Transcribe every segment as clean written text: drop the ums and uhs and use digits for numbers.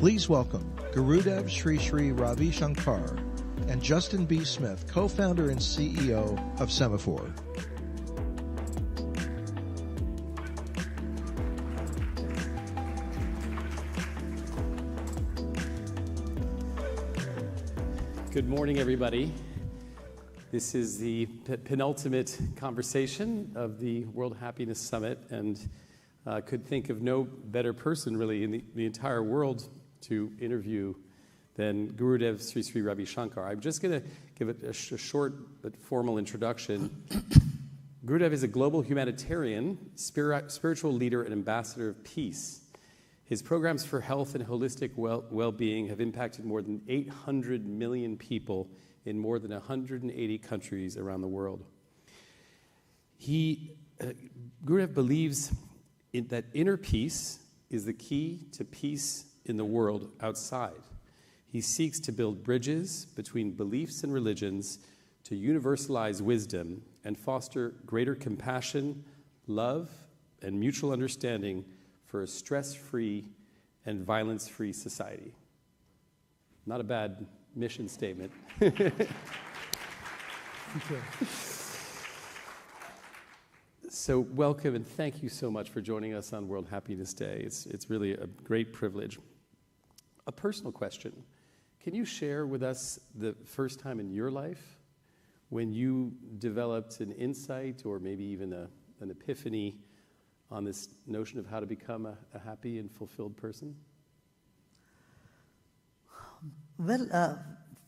Please welcome Gurudev Sri Sri Ravi Shankar and Justin B. Smith, co-founder and CEO of Semaphore. Good morning, everybody. This is the penultimate conversation of the World Happiness Summit, and could think of no better person, really, in the entire world to interview than Gurudev Sri Sri Ravi Shankar. I'm just going to give it a short but formal introduction. Gurudev is a global humanitarian, spiritual leader, and ambassador of peace. His programs for health and holistic well-being have impacted more than 800 million people in more than 180 countries around the world. Gurudev believes that inner peace is the key to peace in the world outside. He seeks to build bridges between beliefs and religions to universalize wisdom and foster greater compassion, love, and mutual understanding for a stress-free and violence-free society. Not a bad mission statement. Thank you. So welcome and thank you so much for joining us on World Happiness Day. It's really a great privilege. A personal question. Can you share with us the first time in your life when you developed an insight or maybe even an epiphany on this notion of how to become a happy and fulfilled person? Well,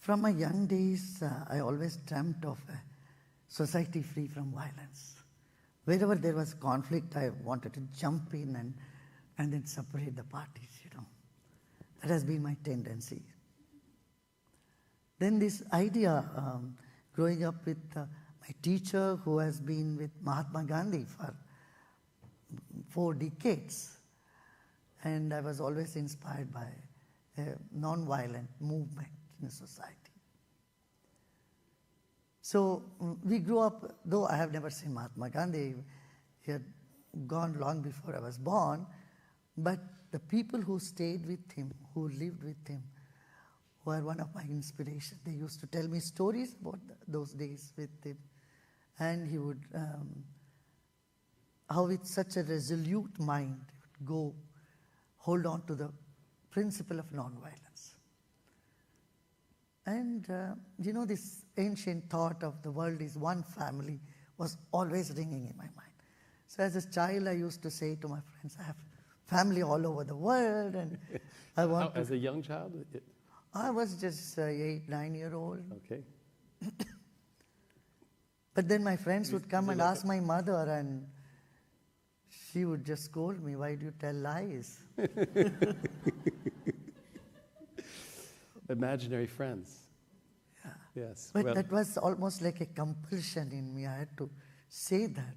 from my young days, I always dreamt of a society free from violence. Wherever there was conflict, I wanted to jump in and then separate the parties, That has been my tendency. Then this idea, growing up with my teacher who has been with Mahatma Gandhi for 4 decades, and I was always inspired by a non-violent movement in society. So we grew up, though I have never seen Mahatma Gandhi, he had gone long before I was born, but the people who stayed with him, who lived with him, were one of my inspirations. They used to tell me stories about those days with him, and he would, how with such a resolute mind, he would go hold on to the principle of nonviolence. And, this ancient thought of the world is one family was always ringing in my mind. So as a child, I used to say to my friends, I have family all over the world, and I want As a young child? I was just 8, 9-year-old. Okay. But then my friends would come and ask my mother, and she would just scold me, why do you tell lies? Imaginary friends. Yeah. Yes. But that was almost like a compulsion in me. I had to say that,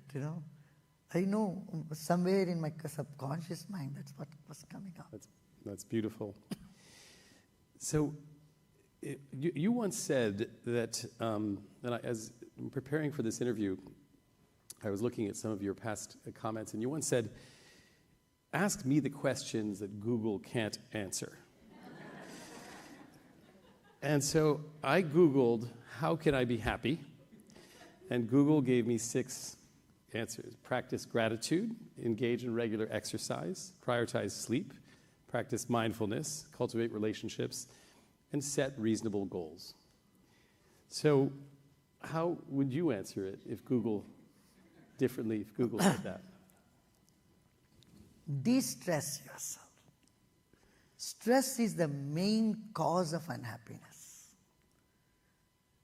I know somewhere in my subconscious mind that's what was coming up. That's beautiful. So you once said that, as preparing for this interview, I was looking at some of your past comments, and you once said, ask me the questions that Google can't answer. And so I Googled, how can I be happy? And Google gave me 6 answers. Practice gratitude, engage in regular exercise, prioritize sleep, practice mindfulness, cultivate relationships, and set reasonable goals. So how would you answer it if Google said that? De-stress yourself. Stress is the main cause of unhappiness.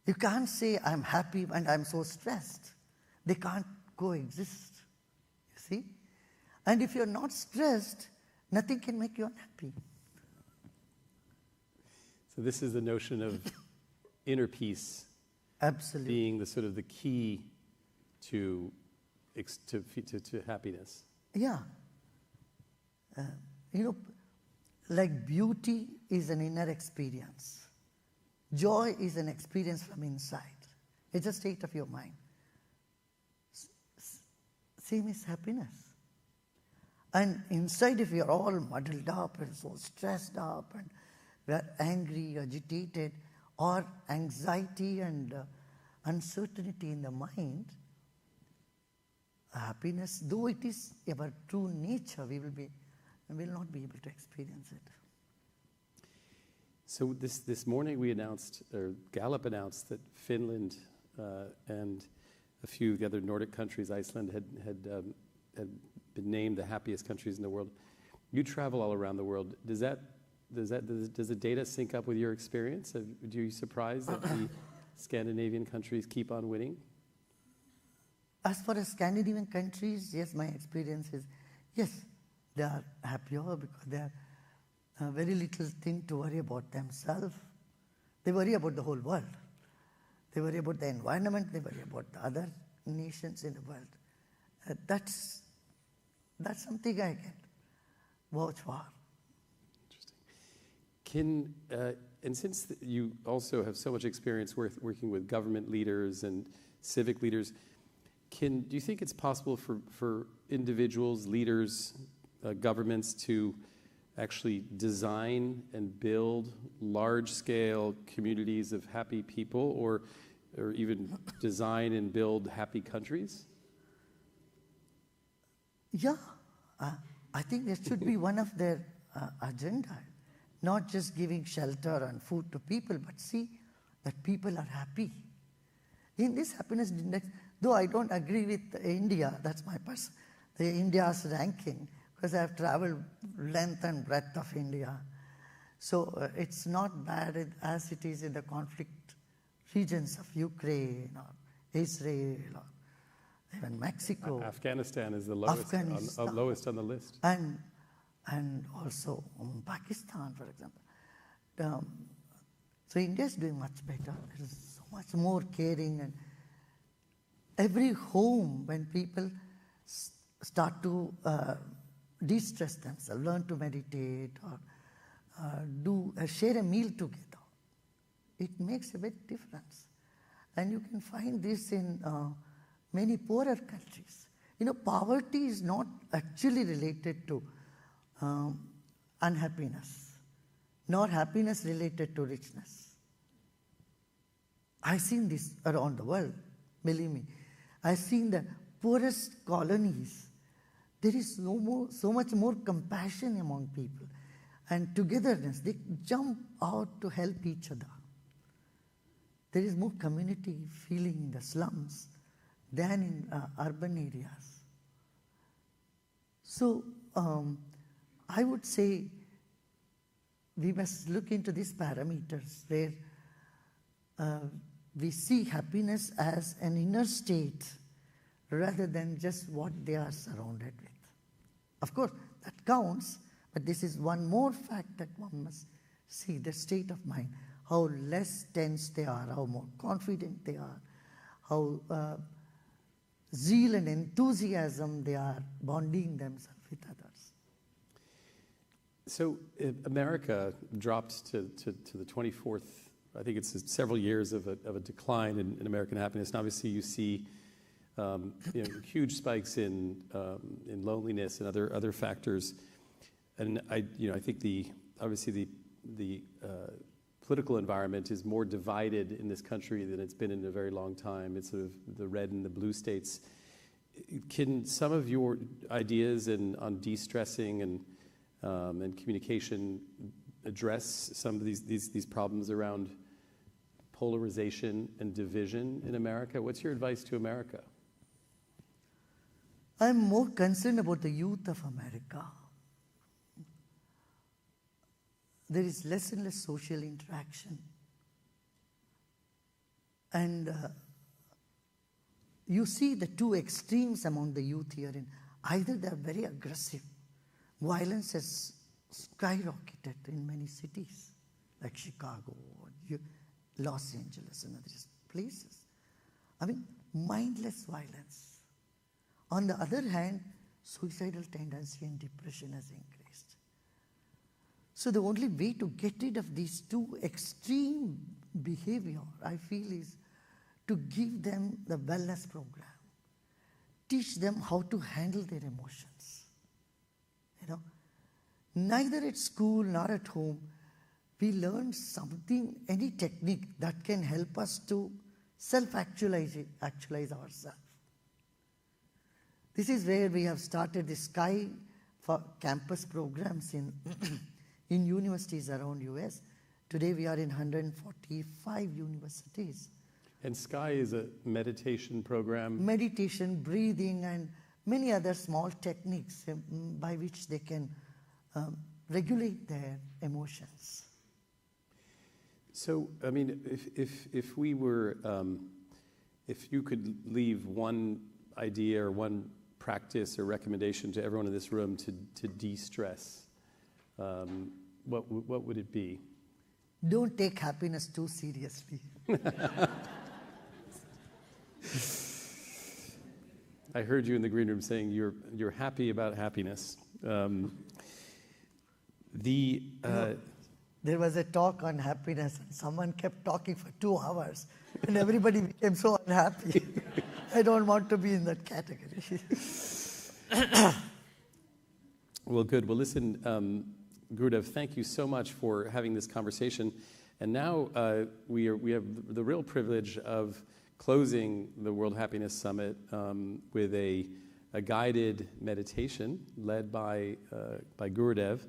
You can't say, I'm happy and I'm so stressed. They can't coexist, you see? And if you're not stressed, nothing can make you unhappy. So this is the notion of inner peace. Absolutely. Being the sort of the key to happiness. Yeah. Like beauty is an inner experience. Joy is an experience from inside. It's a state of your mind. Same is happiness. And inside, if we are all muddled up and so stressed up and we are angry, agitated, or anxiety and uncertainty in the mind, happiness, though it is our true nature, we will not be able to experience it. So this morning we announced, or Gallup announced, that Finland and a few of the other Nordic countries, Iceland, had been named the happiest countries in the world. You travel all around the world. Does the data sync up with your experience? Are you surprised that the Scandinavian countries keep on winning? As far as Scandinavian countries, yes, my experience is, yes, they are happier because they have very little thing to worry about themselves. They worry about the whole world. They worry about the environment. They worry about the other nations in the world. That's something I can vouch for. Interesting. And since you also have so much experience working with government leaders and civic leaders, do you think it's possible for individuals, leaders, governments to actually design and build large-scale communities of happy people, or even design and build happy countries? Yeah, I think that should be one of their agenda. Not just giving shelter and food to people, but see that people are happy. In this happiness index, though I don't agree with India, that's the India's ranking, because I have traveled length and breadth of India. So it's not bad as it is in the conflict regions of Ukraine or Israel or even Mexico. Afghanistan is the lowest on the list. And also Pakistan, for example. So India is doing much better. There is so much more caring, and every home, when people start to de-stress themselves, learn to meditate or share a meal together, it makes a big difference. And you can find this in many poorer countries. Poverty is not actually related to unhappiness, nor happiness related to richness. I've seen this around the world, believe me. I've seen the poorest colonies. There is so much more compassion among people and togetherness. They jump out to help each other. There is more community feeling in the slums than in urban areas. So I would say we must look into these parameters where we see happiness as an inner state rather than just what they are surrounded with. Of course, that counts, but this is one more fact that one must see, the state of mind, how less tense they are, how more confident they are, how zeal and enthusiasm they are bonding themselves with others. So America dropped to the 24th, I think it's several years of a decline in American happiness. And obviously you see huge spikes in loneliness and other factors. And I think the political environment is more divided in this country than it's been in a very long time. It's sort of the red and the blue states. Can some of your ideas on de-stressing and communication address some of these problems around polarization and division in America? What's your advice to America? I'm more concerned about the youth of America. There is less and less social interaction. And you see the two extremes among the youth here. Either they are very aggressive. Violence has skyrocketed in many cities, like Chicago or Los Angeles and other places. I mean, mindless violence. On the other hand, suicidal tendency and depression has increased. So the only way to get rid of these two extreme behavior, I feel, is to give them the wellness program. Teach them how to handle their emotions. neither at school nor at home, we learn something, any technique that can help us to actualize ourselves. This is where we have started the Sky for campus programs in, in universities around US. Today we are in 145 universities. And Sky is a meditation program. Meditation, breathing, and many other small techniques by which they can regulate their emotions. So, I mean, if we were, if you could leave one idea or one practice or recommendation to everyone in this room to de-stress, what would it be? Don't take happiness too seriously. I heard you in the green room saying you're happy about happiness. There was a talk on happiness, and someone kept talking for 2 hours, and everybody became so unhappy. I don't want to be in that category. Well, good. Well, listen, Gurudev, thank you so much for having this conversation. And now we have the real privilege of closing the World Happiness Summit with a guided meditation led by Gurudev.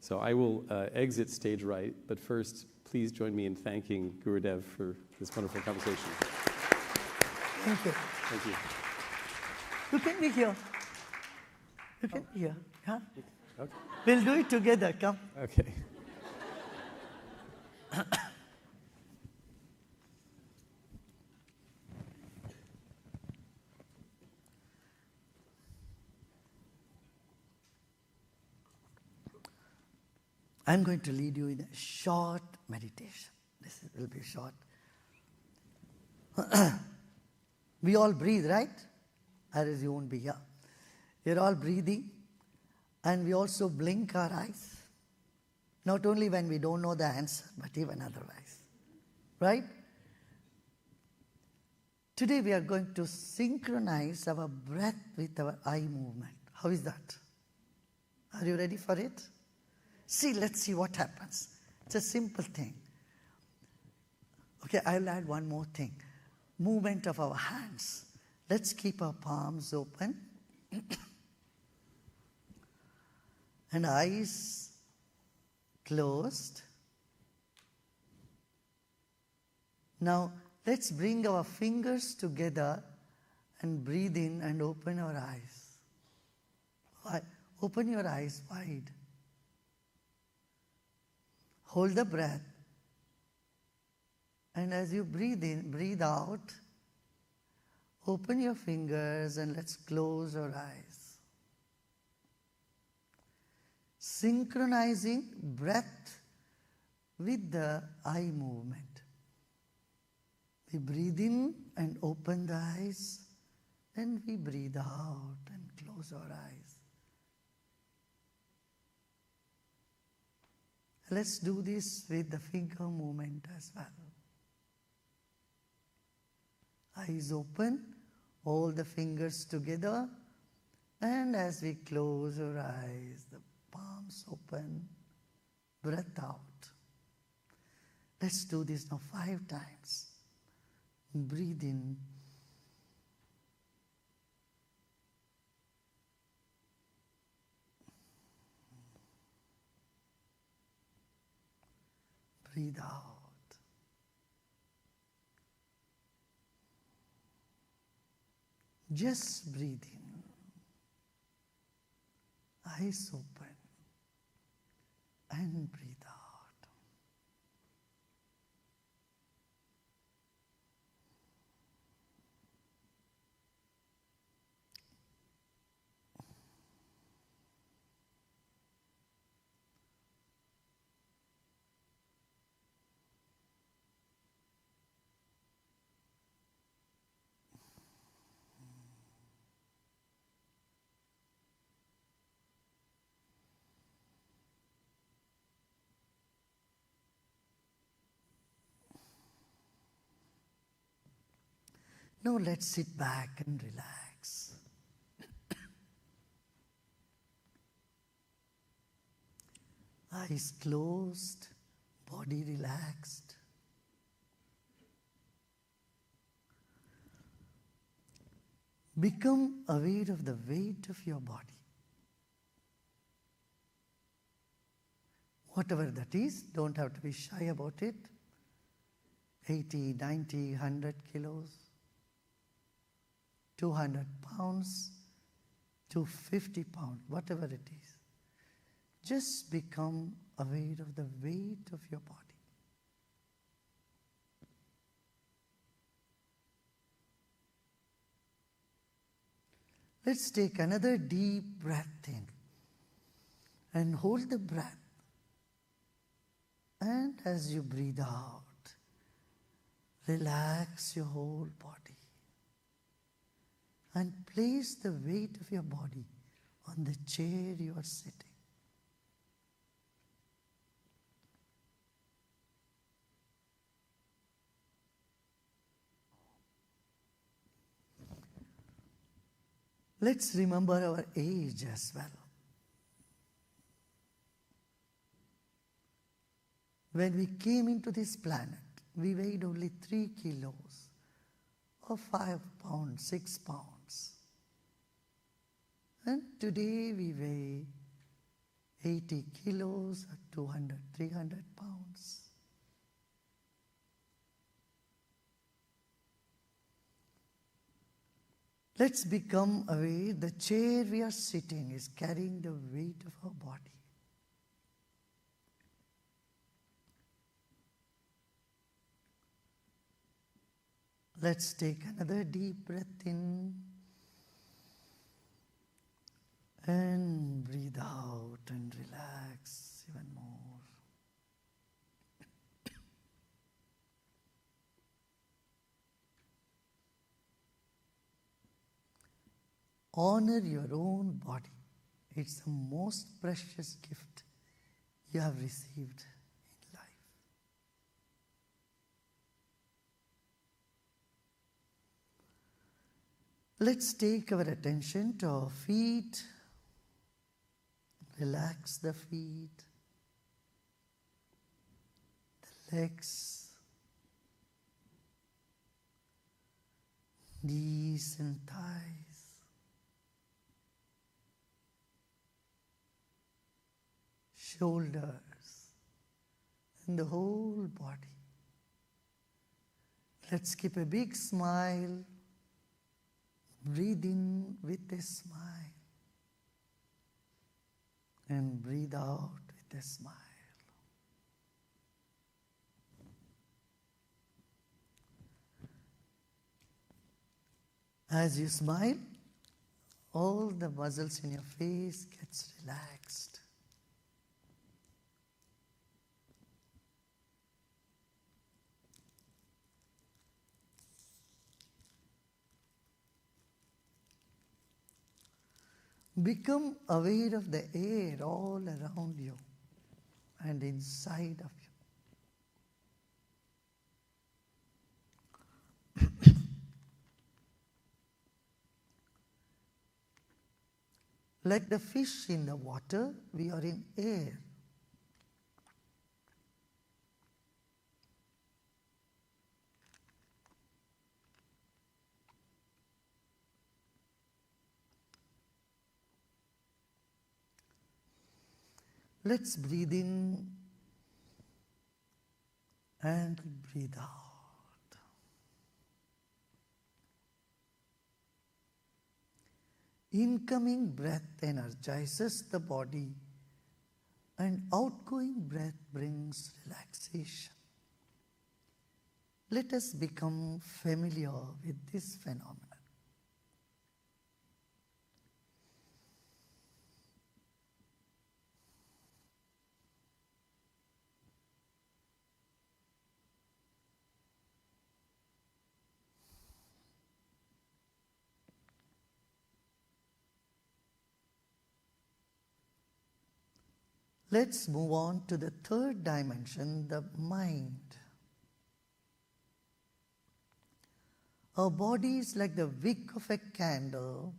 So I will exit stage right, but first, please join me in thanking Gurudev for this wonderful conversation. Thank you. Thank you. You can be here. You can be here. Huh? Okay. We'll do it together. Come. Okay. I'm going to lead you in a short meditation. This will be short. We all breathe, right? Otherwise you won't be here. We're all breathing, and we also blink our eyes. Not only when we don't know the answer, but even otherwise. Right? Today we are going to synchronize our breath with our eye movement. How is that? Are you ready for it? See, let's see what happens. It's a simple thing. Okay, I'll add one more thing. Movement of our hands. Let's keep our palms open. And eyes closed. Now, let's bring our fingers together and breathe in and open our eyes. Open your eyes wide. Hold the breath. And as you breathe in, breathe out, open your fingers and let's close our eyes. Synchronizing breath with the eye movement. We breathe in and open the eyes, then we breathe out and close our eyes. Let's do this with the finger movement as well. Eyes open, all the fingers together, and as we close our eyes, the palms open, breath out. Let's do this now 5 times. Breathe in. Breathe out. Just breathe in. Eyes open. And breathe out. Now let's sit back and relax. eyes closed, body relaxed. Become aware of the weight of your body. Whatever that is, don't have to be shy about it. 80, 90, 100 kilos, 200 pounds, 250 pounds, whatever it is. Just become aware of the weight of your body. Let's take another deep breath in and hold the breath. And as you breathe out, relax your whole body and place the weight of your body on the chair you are sitting. Let's remember our age as well. When we came into this planet, we weighed only 3 kilos or 5 pounds, 6 pounds. And today we weigh 80 kilos or 200, 300 pounds. Let's become aware the chair we are sitting is carrying the weight of our body. Let's take another deep breath in and breathe out and relax even more. Honor your own body. It's the most precious gift you have received in life. Let's take our attention to our feet. Relax the feet, the legs, knees and thighs, shoulders, and the whole body. Let's keep a big smile. Breathe in with a smile and breathe out with a smile. As you smile, all the muscles in your face gets relaxed. Become aware of the air all around you and inside of you. Like the fish in the water, we are in air. Let's breathe in and breathe out. Incoming breath energizes the body and outgoing breath brings relaxation. Let us become familiar with this phenomenon. Let's move on to the third dimension, the mind. Our body is like the wick of a candle.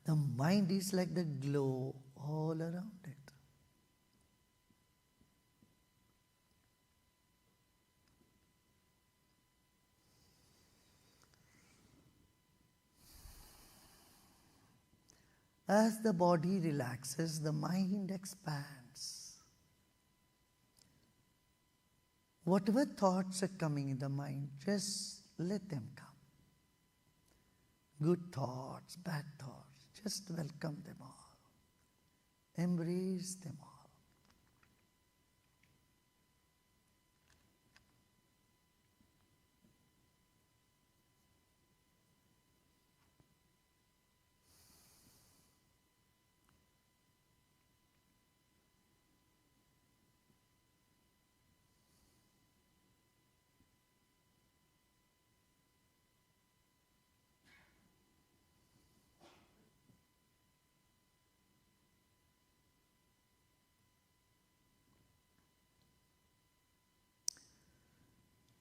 The mind is like the glow all around it. As the body relaxes, the mind expands. Whatever thoughts are coming in the mind, just let them come. Good thoughts, bad thoughts, just welcome them all. Embrace them all.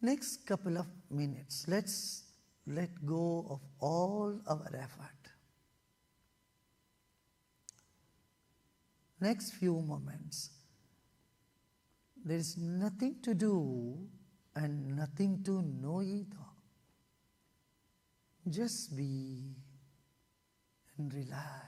Next couple of minutes, let's let go of all our effort. Next few moments, there is nothing to do and nothing to know either. Just be and relax.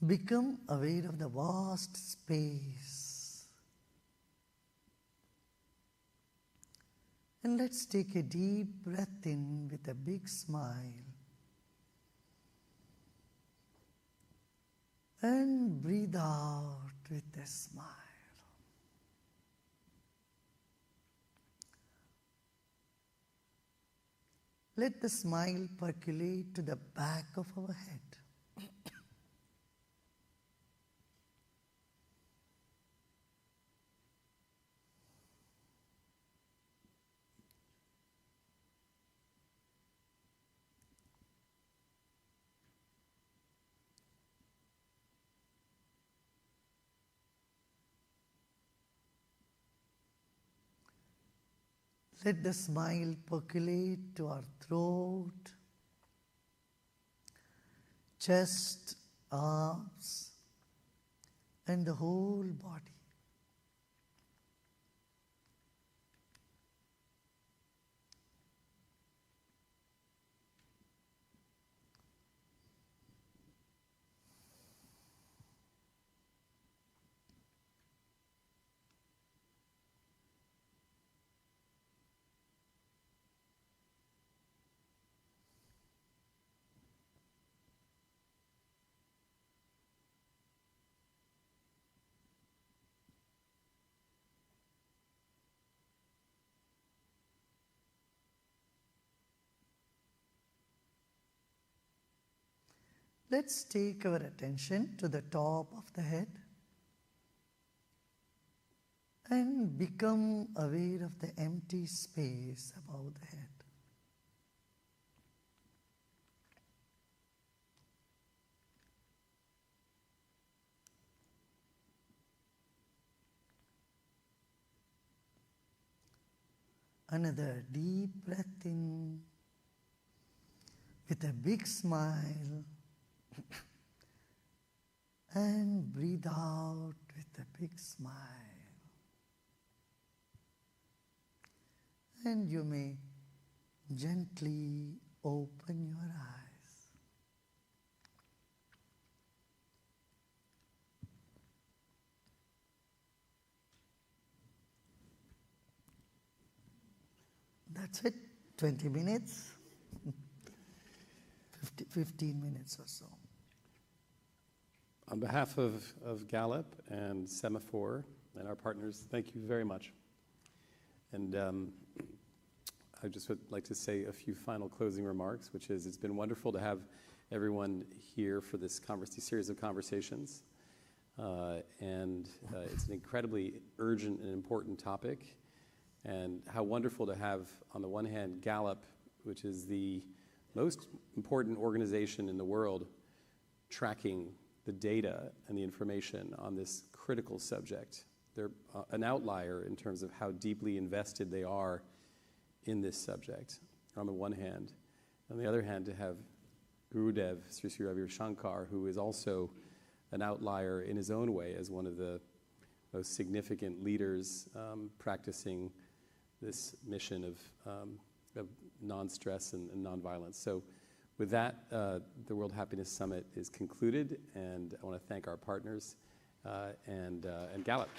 Become aware of the vast space. And let's take a deep breath in with a big smile. And breathe out with a smile. Let the smile percolate to the back of our head. Let the smile percolate to our throat, chest, arms, and the whole body. Let's take our attention to the top of the head and become aware of the empty space above the head. Another deep breath in with a big smile. And breathe out with a big smile. And you may gently open your eyes. That's it, 20 minutes, 15 minutes or so. On behalf of Gallup and Semaphore and our partners, thank you very much. And I just would like to say a few final closing remarks, which is it's been wonderful to have everyone here for this series of conversations. It's an incredibly urgent and important topic. And how wonderful to have, on the one hand, Gallup, which is the most important organization in the world, tracking the data and the information on this critical subject. They're an outlier in terms of how deeply invested they are in this subject, on the one hand. On the other hand, to have Gurudev, Sri Sri Ravi Shankar, who is also an outlier in his own way as one of the most significant leaders practicing this mission of non-stress and non-violence. So with that, the World Happiness Summit is concluded, and I want to thank our partners and Gallup.